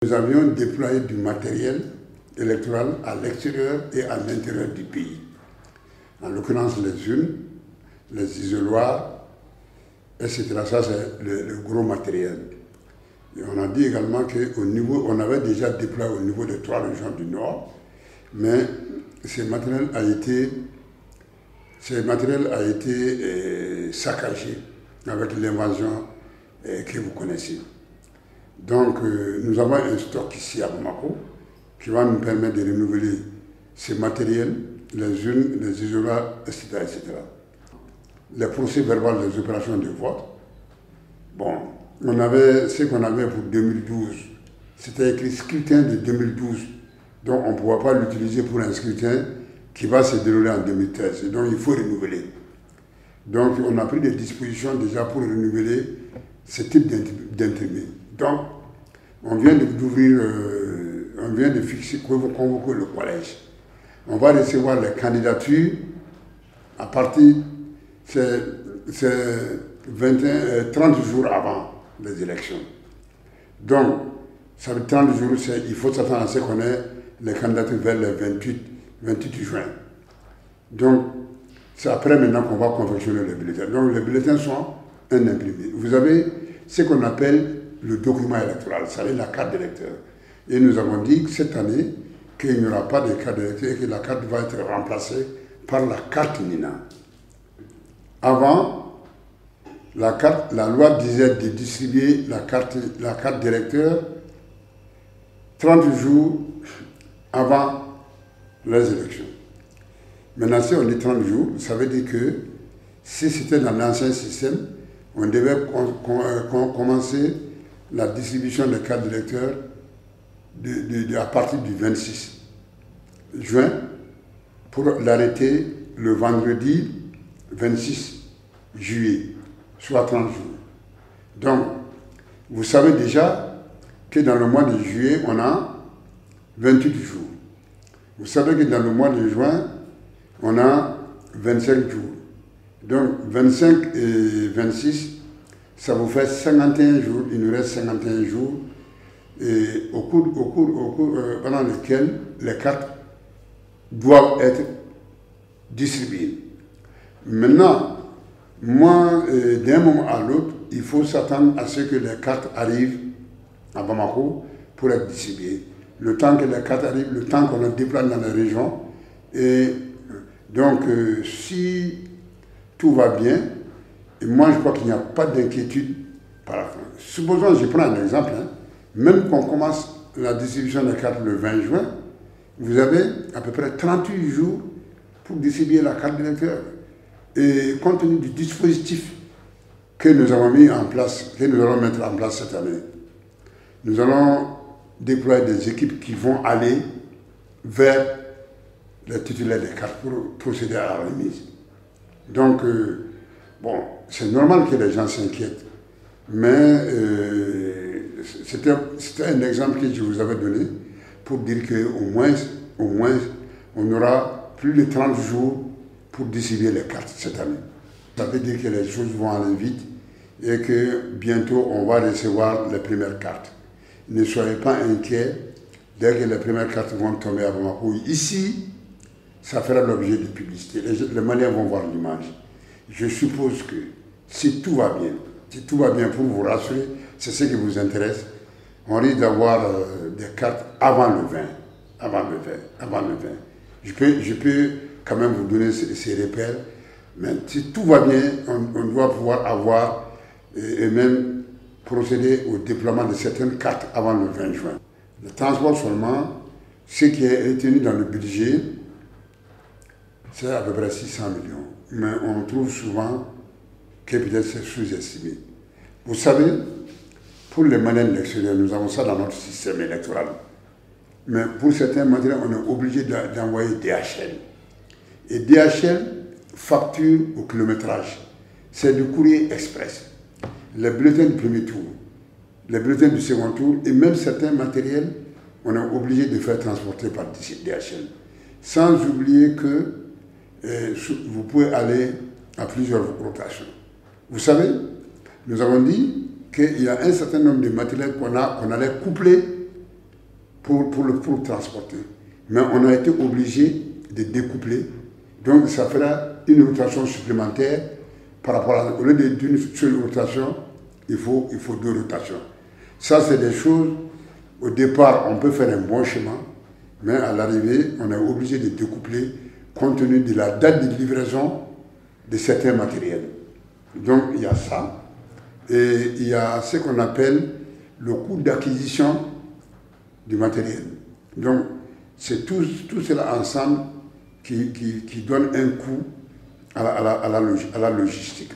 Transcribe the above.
Nous avions déployé du matériel électoral à l'extérieur et à l'intérieur du pays. En l'occurrence, les urnes, les isoloirs, etc. Ça, c'est le gros matériel. Et on a dit également qu'au niveau, on avait déjà déployé au niveau des 3 régions du Nord, mais ce matériel a été saccagé avec l'invasion que vous connaissez. Donc, nous avons un stock ici à Bamako qui va nous permettre de renouveler ces matériels, les urnes, les isoloirs, etc., etc. Les procès-verbaux des opérations de vote. Bon, on avait ce qu'on avait pour 2012. C'était écrit scrutin de 2012. Donc, on ne pourra pas l'utiliser pour un scrutin qui va se dérouler en 2013. Et donc, il faut renouveler. Donc, on a pris des dispositions déjà pour renouveler ce type d'imprimé. Donc, on vient de fixer, convoquer le collège. On va recevoir les candidatures à partir de 30 jours avant les élections. Donc, ça veut 30 jours, il faut s'attendre à ce qu'on ait les candidatures vers le 28 juin. Donc, c'est après maintenant qu'on va confectionner les bulletins. Donc, les bulletins sont un imprimé. Vous avez ce qu'on appelle le document électoral, c'est-à-dire la carte d'électeur. Et nous avons dit que cette année, qu'il n'y aura pas de carte d'électeur et que la carte va être remplacée par la carte NINA. Avant, la loi disait de distribuer la carte d'électeur 30 jours avant les élections. Maintenant, si on dit 30 jours, ça veut dire que si c'était dans l'ancien système, on devait commencer la distribution des cartes d'électeurs à partir du 26 juin pour l'arrêter le vendredi 26 juillet, soit 30 jours. Donc, vous savez déjà que dans le mois de juillet, on a 28 jours. Vous savez que dans le mois de juin, on a 25 jours. Donc, 25 et 26, ça vous fait 51 jours. Il nous reste 51 jours et pendant lesquels les cartes doivent être distribuées. Maintenant, moi, d'un moment à l'autre, il faut s'attendre à ce que les cartes arrivent à Bamako pour être distribuées. Le temps que les cartes arrivent, le temps qu'on les déploie dans les régions. Et donc, si tout va bien, et moi je crois qu'il n'y a pas d'inquiétude par rapport. Supposons, je prends un exemple, même qu'on commence la distribution des cartes le 20 juin, vous avez à peu près 38 jours pour distribuer la carte d'électeur. Et compte tenu du dispositif que nous avons mis en place, que nous allons mettre en place cette année, nous allons déployer des équipes qui vont aller vers les titulaires des cartes pour procéder à la remise. Donc, bon, c'est normal que les gens s'inquiètent, mais c'était un exemple que je vous avais donné pour dire qu'au moins, on aura plus de 30 jours pour distribuer les cartes cette année. Ça veut dire que les choses vont aller vite et que bientôt on va recevoir les premières cartes. Ne soyez pas inquiets, dès que les premières cartes vont tomber à Bamako. Ici, ça fera l'objet de publicité. Les Maliens vont voir l'image. Je suppose que si tout va bien pour vous rassurer, c'est ce qui vous intéresse, on risque d'avoir des cartes avant le 20. Je peux quand même vous donner ces repères, mais si tout va bien, on doit pouvoir avoir et même procéder au déploiement de certaines cartes avant le 20 juin. Le transport seulement, ce qui est retenu dans le budget, c'est à peu près 600 millions. Mais on trouve souvent que peut-être c'est sous-estimé. Vous savez, pour les Maliens de l'extérieur, nous avons ça dans notre système électoral. Mais pour certains matériels, on est obligé d'envoyer DHL. Et DHL facture au kilométrage. C'est du courrier express. Les bulletins du premier tour, les bulletins du second tour et même certains matériels, on est obligé de faire transporter par DHL. Sans oublier que vous pouvez aller à plusieurs rotations. Vous savez, nous avons dit qu'il y a un certain nombre de matériels qu'on allait coupler pour transporter. Mais on a été obligé de découpler. Donc ça fera une rotation supplémentaire par rapport à... Au lieu d'une seule rotation, il faut deux rotations. Ça, c'est des choses, au départ, on peut faire un bon chemin, mais à l'arrivée, on est obligé de découpler compte tenu de la date de livraison de certains matériels. Donc, il y a ça. Et il y a ce qu'on appelle le coût d'acquisition du matériel. Donc, c'est tout cela ensemble qui donne un coût à la logistique.